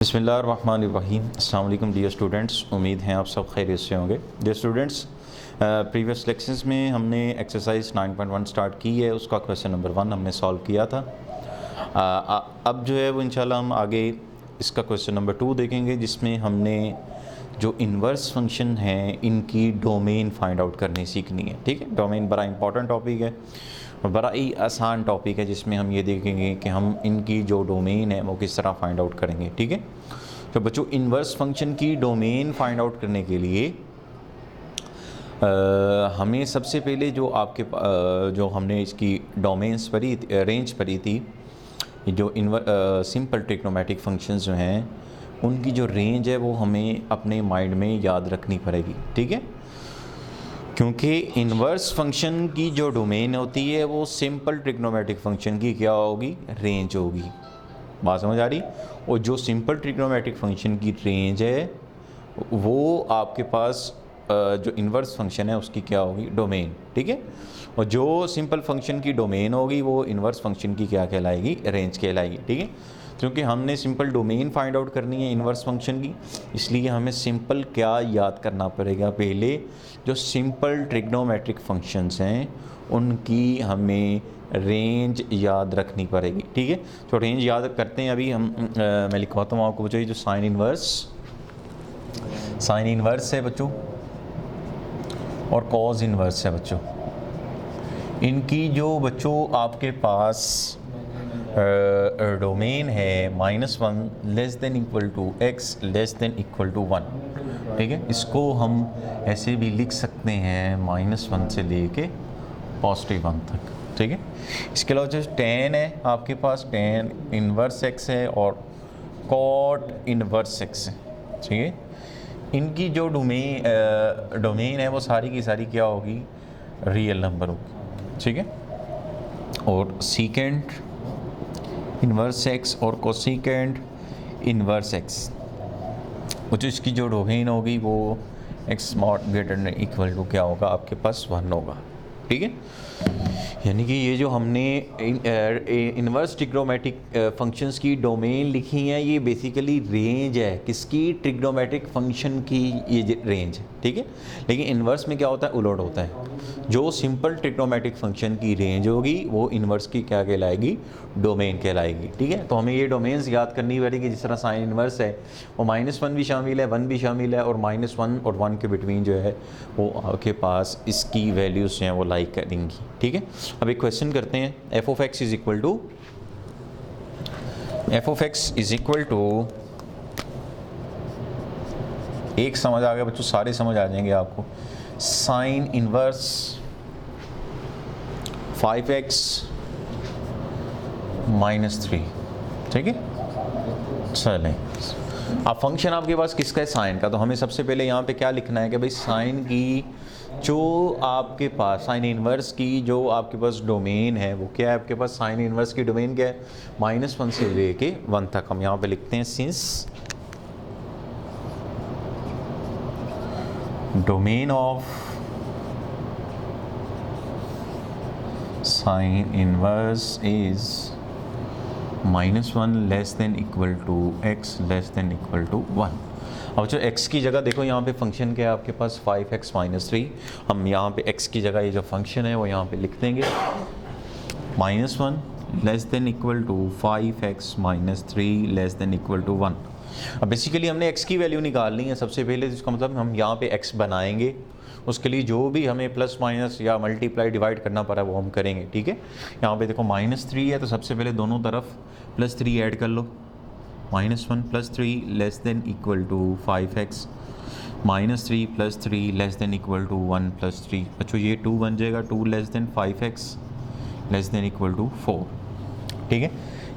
बिस्मिल्लाहिर्रहमानिर्रहीम। अस्सलाम वालेकुम डियर स्टूडेंट्स, उम्मीद है आप सब खैरियत से होंगे। डियर स्टूडेंट्स, प्रीवियस लेक्चर्स में हमने एक्सरसाइज 9.1 स्टार्ट की है, उसका क्वेश्चन नंबर 1 हमने सॉल्व किया था। अब जो है वो इंशाल्लाह हम आगे इसका क्वेश्चन नंबर 2 देखेंगे, जिसमें हमने जो इन्वर्स फंक्शन हैं इनकी डोमेन फाइंड आउट करनी सीखनी है। ठीक है, डोमेन बड़ा इंपॉर्टेंट टॉपिक है और बड़ा ही आसान टॉपिक है, जिसमें हम ये देखेंगे कि हम इनकी जो डोमेन है वो किस तरह फाइंड आउट करेंगे। ठीक है, तो बच्चों इन्वर्स फंक्शन की डोमेन फाइंड आउट करने के लिए हमें सबसे पहले जो आपके जो हमने इसकी डोमेन्स पढ़ी रेंज पढ़ी थी, जो सिंपल ट्रिग्नोमेट्रिक फंक्शंस जो हैं उनकी जो रेंज है वो हमें अपने माइंड में याद रखनी पड़ेगी। ठीक है, क्योंकि इन्वर्स फंक्शन की जो डोमेन होती है वो सिंपल ट्रिग्नोमेट्रिक फंक्शन की क्या होगी, रेंज होगी। बात समझ आ रही? और जो सिंपल ट्रिग्नोमेट्रिक फंक्शन की रेंज है वो आपके पास जो इन्वर्स फंक्शन है उसकी क्या होगी, डोमेन। ठीक है, और जो सिंपल फंक्शन की डोमेन होगी वो इन्वर्स फंक्शन की क्या कहलाएगी, रेंज कहलाएगी। ठीक है, क्योंकि हमने सिंपल डोमेन फाइंड आउट करनी है इन्वर्स फंक्शन की, इसलिए हमें सिंपल क्या याद करना पड़ेगा, पहले जो सिंपल ट्रिग्नोमेट्रिक फंक्शंस हैं उनकी हमें रेंज याद रखनी पड़ेगी। ठीक है, तो रेंज याद करते हैं। अभी हम मैं लिखवाता हूँ आपको बच्चों, ये जो साइन इन्वर्स है बच्चों और कॉज इन्वर्स है बच्चों, इनकी जो बच्चों आपके पास डोमेन है -1 less than equal to x less than equal to 1। ठीक है, इसको हम ऐसे भी लिख सकते हैं -1 से लेके +1 तक। ठीक है, इसके अलावा जो tan है आपके पास, tan इन्वर्स x है और cot इन्वर्स x है। ठीक है, इनकी जो डोमेन है वो सारी की सारी क्या होगी, रियल नंबर होगी। ठीक है, और सीकेंट इन्वर्स x और कोसिकेंट इन्वर्स x, वो जो इसकी जो डोमेन होगी वो x not greater than equal to क्या होगा, आपके पास 1 होगा। ठीक है, यानी कि ये जो हमने इन्वर्स ट्रिग्नोमेट्रिक फंक्शंस की डोमेन लिखी है ये बेसिकली रेंज है, किसकी, ट्रिग्नोमेट्रिक फंक्शन की ये रेंज है। ठीक है, लेकिन इन्वर्स में क्या होता है, उलट होता है। जो सिंपल ट्रिग्नोमेट्रिक फंक्शन की रेंज होगी वो इन्वर्स की क्या कहलाएगी, डोमेन कहलाएगी। ठीक है, तो हमें ये डोमेन्स याद करनी पड़ेगी। जिस तरह साइन इन्वर्स है वो -1 भी शामिल है, 1 भी शामिल है, और -1 और 1 के बिटवीन जो है वो आपके पास इसकी वैल्यूज़ हैं वो लाइक करेंगी। ठीक है, अब एक क्वेश्चन करते हैं। f of x is equal to एक समझ आ गया बच्चों, सारे समझ आ जाएंगे आपको। Sine inverse 5x -3। ठीक है, चलें, अब फंक्शन आपके पास किसका है, साइन का। तो हमें सबसे पहले यहाँ पे क्या लिखना है कि भाई साइन की जो आपके पास साइन इन्वर्स की जो आपके पास डोमेन है वो क्या है, आपके पास साइन इन्वर्स की डोमेन क्या है, -1 से लेके 1 तक। हम यहाँ पे लिखते हैं since domain of sine inverse is -1 less than equal to x less than equal to 1। अब जो x की जगह देखो यहाँ पे फंक्शन क्या है आपके पास, 5x -3। हम यहाँ पे x की जगह ये जो फंक्शन है वो यहाँ पे लिख देंगे, -1 less than equal to 5x -3 less than equal to 1। अब बेसिकली हमने x की वैल्यू निकालनी है सबसे पहले, जिसका मतलब हम यहाँ पे x बनाएंगे, उसके लिए जो भी हमें प्लस माइनस या मल्टीप्लाई डिवाइड करना पड़ा वो हम करेंगे। ठीक है, यहाँ पे देखो -3 है तो सबसे पहले दोनों तरफ +3 ऐड कर लो, -1 + 3 less than equal to 5x -3 + 3 less than equal to 1 + 3। बच्चों ये 2 बन जाएगा, 2 less than 5x less than equal to 4। ठीक है,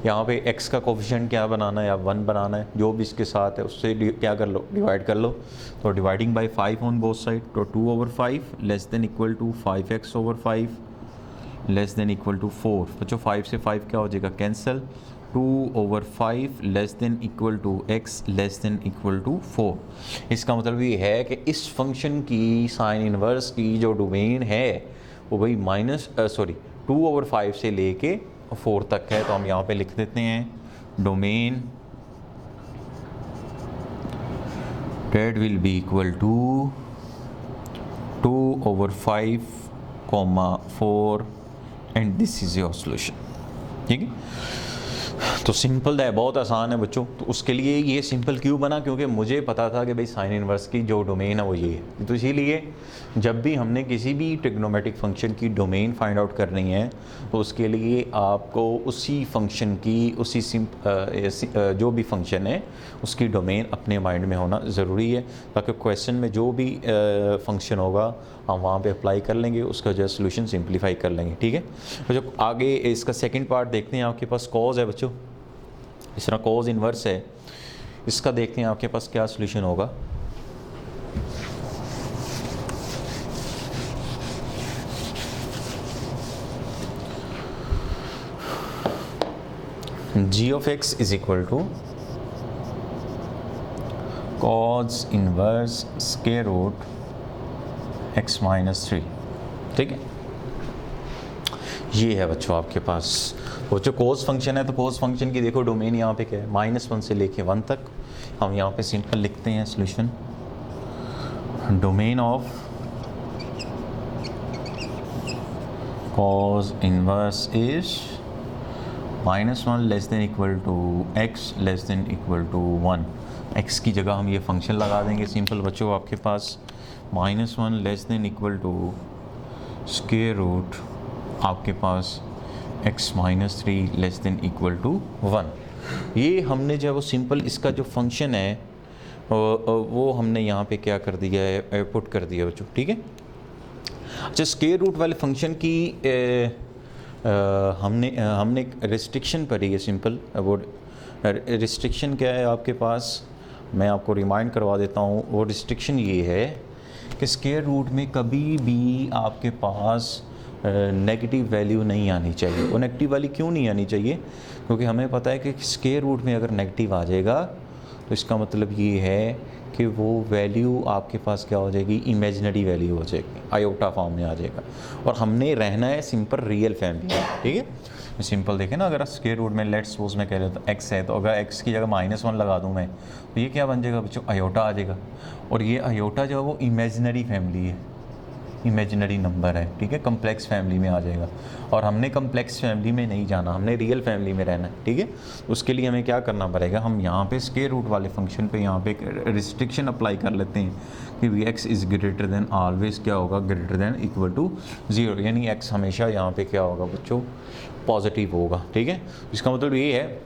यहाँ पे x का कोफिशिएंट क्या बनाना है, या 1 बनाना है, जो भी इसके साथ है उससे क्या कर लो, डिवाइड कर लो। तो dividing by 5 on both side, तो 2/5 less than equal to 5x/5 less than equal to 4। बच्चों 5 से 5 क्या हो जाएगा, cancel. 2/5 less than equal to x less than equal to 4। इसका मतलब ये है कि इस फंक्शन की साइन इन्वर्स की जो डोमेन है वो भाई 2/5 से लेके 4 तक है। तो हम यहाँ पे लिख देते हैं domain that will be equal to 2/5, and this is your solution। ठीक है, तो सिंपल है, बहुत आसान है बच्चों। तो उसके लिए ये सिंपल क्यों बना, क्योंकि मुझे पता था कि भाई साइन इनवर्स की जो डोमेन है वो ये है। तो इसीलिए जब भी हमने किसी भी ट्रिग्नोमेट्रिक फंक्शन की डोमेन फाइंड आउट करनी है तो उसके लिए आपको उसी फंक्शन की जो भी फंक्शन है उसकी डोमेन अपने माइंड में होना ज़रूरी है, ताकि क्वेश्चन में जो भी फंक्शन होगा हम वहाँ पे अप्लाई कर लेंगे, उसका जो सोल्यूशन सिंप्लीफाई कर लेंगे। ठीक है, तो जब आगे इसका सेकंड पार्ट देखते हैं, आपके पास कॉज है बच्चों, इस तरह कॉज इन्वर्स है, इसका देखते हैं आपके पास क्या सोल्यूशन होगा। g of x is equal to cos inverse square root x minus 3। ठीक है, ये है बच्चों आपके पास। वो जो कोस फंक्शन है, तो कोस फंक्शन की देखो डोमेन यहाँ पे क्या है, -1 से लेके 1 तक। हम यहाँ पे सिंपल लिखते हैं solution, domain of cos inverse is -1 less than equal to x less than equal to 1। x की जगह हम ये फंक्शन लगा देंगे सिंपल बच्चों, आपके पास -1 less than equal to square root आपके पास x minus 3 less than equal to 1। ये हमने जो वो सिंपल इसका जो फंक्शन है वो हमने यहाँ पे क्या कर दिया है, पुट कर दिया बच्चों। ठीक है, अच्छा स्क्वायर रूट वाले फंक्शन की हमने रिस्ट्रिक्शन पढ़ी है सिंपल। वो रिस्ट्रिक्शन क्या है आपके पास, मैं आपको रिमाइंड करवा देता हूँ। वो रिस्ट्रिक्शन ये है कि स्क्वायर रूट में कभी भी आपके पास नेगेटिव वैल्यू नहीं आनी चाहिए। वो नेगेटिव वाली क्यों नहीं आनी चाहिए, क्योंकि हमें पता है कि स्क्वायर रूट में अगर नेगेटिव आ जाएगा तो इसका मतलब ये है कि वो वैल्यू आपके पास क्या हो जाएगी, इमेजिनरी वैल्यू हो जाएगी, आयोटा फॉर्म में आ जाएगा। और हमने रहना है सिंपल रियल फैमिली में। ठीक है, सिंपल देखें ना, अगर स्क्वायर रूट में लेट्स सपोज मैं कह रहा था x है, तो अगर x की जगह -1 लगा दूं मैं, तो ये क्या बन जाएगा बच्चों, आयोटा आ जाएगा। और ये आयोटा जो है वो इमेजिनरी फैमिली है, इमेजिनरी नंबर है। ठीक है, कम्प्लेक्स फैमिली में आ जाएगा। और हमने कम्प्लेक्स फैमिली में नहीं जाना, हमने रियल फैमिली में रहना है। ठीक है, उसके लिए हमें क्या करना पड़ेगा, हम यहाँ पे स्क्वायर रूट वाले फंक्शन पे यहाँ पे एक रिस्ट्रिक्शन अप्लाई कर लेते हैं कि we x is greater than always क्या होगा, ग्रेटर देन इक्वल टू 0, यानी x हमेशा यहाँ पे क्या होगा बच्चों, पॉजिटिव होगा। ठीक है, इसका मतलब ये है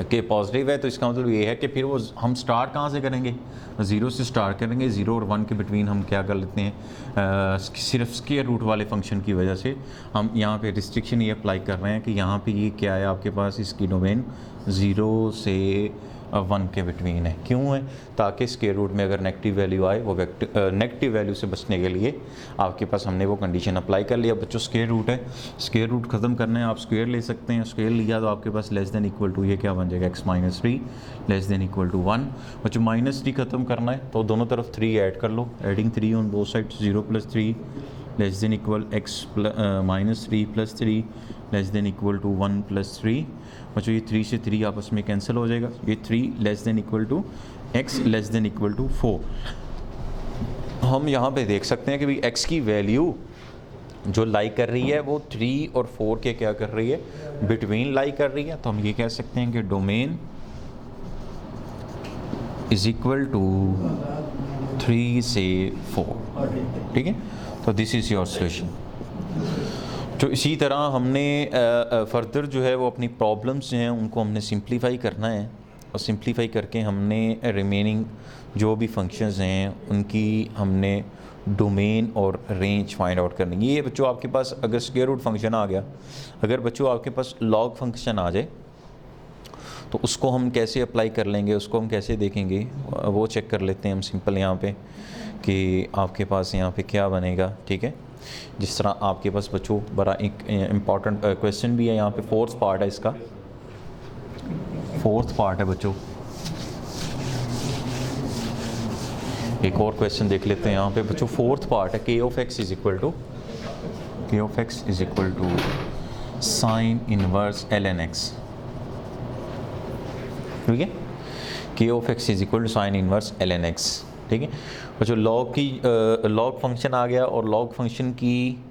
कि पॉजिटिव है, तो इसका मतलब ये है कि फिर वो हम स्टार्ट कहाँ से करेंगे, 0 से स्टार्ट करेंगे। 0 और 1 के बिटवीन हम क्या कर लेते हैं, सिर्फ स्क्वायर रूट वाले फंक्शन की वजह से हम यहाँ पे रिस्ट्रिक्शन ये अप्लाई कर रहे हैं कि यहाँ पे ये क्या है आपके पास, इसकी डोमेन 0 से 1 के बिटवीन है। क्यों है, ताकि स्क्वायर रूट में अगर नेगेटिव वैल्यू आए, वो नेगेटिव वैल्यू से बचने के लिए आपके पास हमने वो कंडीशन अप्लाई कर लिया। बच्चों स्क्वायर रूट है, स्क्वायर रूट ख़त्म करना है, आप स्क्वायर ले सकते हैं। स्क्वायर लिया तो आपके पास लेस देन इक्वल टू ये क्या बन जाएगा, x minus 3 less than equal to 1। बच्चों -3 ख़त्म करना है तो दोनों तरफ 3 ऐड कर लो, adding 3 on both side, 0 + 3 less than equal x minus 3 + 3 less than equal to 1 + 3। बच्चों ये 3 से 3 आपस में कैंसिल हो जाएगा, ये 3 less than equal to x less than equal to 4। हम यहाँ पे देख सकते हैं कि भाई x की वैल्यू जो लाई कर रही है वो 3 और 4 के क्या कर रही है, बिटवीन लाई कर रही है। तो हम ये कह सकते हैं कि डोमेन इज इक्वल टू 3 से 4। ठीक है, तो दिस इज़ योर सोल्यूशन। तो इसी तरह हमने फर्दर जो है वो अपनी प्रॉब्लम्स जो हैं उनको हमने सिंप्लीफाई करना है, और सिंप्लीफाई करके हमने रिमेनिंग जो भी फंक्शंस हैं उनकी हमने डोमेन और रेंज फाइंड आउट करनी है। ये बच्चों आपके पास अगर स्क्वायर रूट फंक्शन आ गया, अगर बच्चों आपके पास लॉग फंक्शन आ जाए तो उसको हम कैसे अप्लाई कर लेंगे, उसको हम कैसे देखेंगे, वो चेक कर लेते हैं हम सिंपल यहाँ पे कि आपके पास यहाँ पे क्या बनेगा। ठीक है, जिस तरह आपके पास बच्चों बड़ा एक इम्पॉर्टेंट क्वेश्चन भी है यहाँ पे, फोर्थ पार्ट है इसका, फोर्थ पार्ट है बच्चों। एक और क्वेश्चन देख लेते हैं यहाँ पे बच्चों, फोर्थ पार्ट है, k of x is equal to sine inverse ln x। ठीक है, K of x is equal to sine inverse L N x, ठीक है। और जो लॉग फंक्शन आ गया, और लॉग फंक्शन की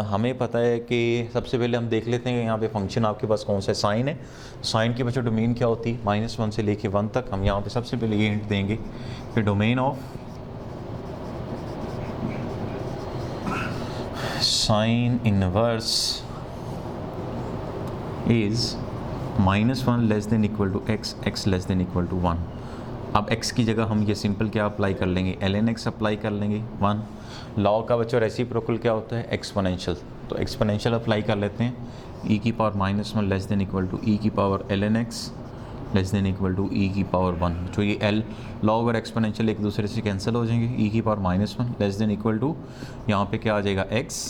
हमें पता है कि सबसे पहले हम देख लेते हैं यहाँ पे फंक्शन आपके पास कौन सा साइन है। साइन की बच्चों डोमेन क्या होती है, -1 से लेके 1 तक। हम यहाँ पे सबसे पहले ये हिंट देंगे कि domain of sine inverse is -1 less than equal to x, x less than equal to 1। अब x की जगह हम ये सिंपल क्या अप्लाई कर लेंगे, ln x अप्लाई कर लेंगे 1। लॉ का बच्चों रेसिप्रोकल क्या होता है, एक्सपोनेंशियल, तो एक्सपोनेंशियल अप्लाई कर लेते हैं। e की power -1 less than equal to e की power ln x less than equal to e की पावर 1। जो ये l लॉग और एक्सपोनेंशियल एक दूसरे से कैंसिल हो जाएंगे। e की power -1 less than equal to यहाँ पे क्या आ जाएगा x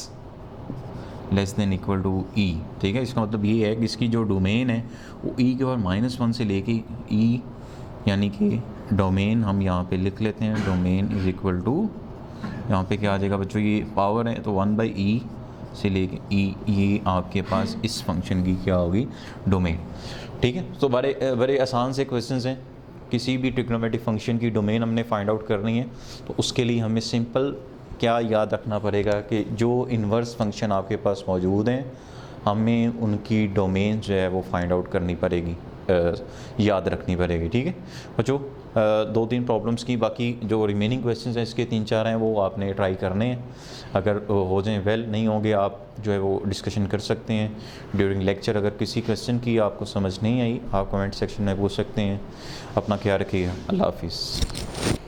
less than equal to e, ठीक है। इसका मतलब ये है कि इसकी जो डोमेन है वो e की पावर -1 से लेके e, यानी कि डोमेन हम यहाँ पे लिख लेते हैं, डोमेन इज इक्वल टू यहाँ पे क्या आ जाएगा बच्चों, ये पावर है तो 1/e से लेके e, ये आपके पास इस फंक्शन की क्या होगी, डोमेन, ठीक है। तो बड़े आसान से क्वेश्चंस हैं। किसी भी ट्रिग्नोमेट्रिक फंक्शन की डोमेन हमने फाइंड आउट करनी है, तो उसके लिए हमें सिंपल क्या याद रखना पड़ेगा कि जो इन्वर्स फंक्शन आपके पास मौजूद हैं, हमें उनकी डोमेन जो है वो फाइंड आउट करनी पड़ेगी, याद रखनी पड़ेगी, ठीक है बच्चों। 2-3 प्रॉब्लम्स की, बाकी जो रिमेनिंग क्वेश्चंस हैं इसके 3-4 हैं वो आपने ट्राई करने हैं। अगर हो जाए वेल, नहीं होंगे आप जो है वो डिस्कशन कर सकते हैं ड्यूरिंग लेक्चर। अगर किसी क्वेश्चन की आपको समझ नहीं आई, आप कमेंट सेक्शन में पूछ सकते हैं। अपना ख्याल रखिएगा। अल्लाह हाफिज़।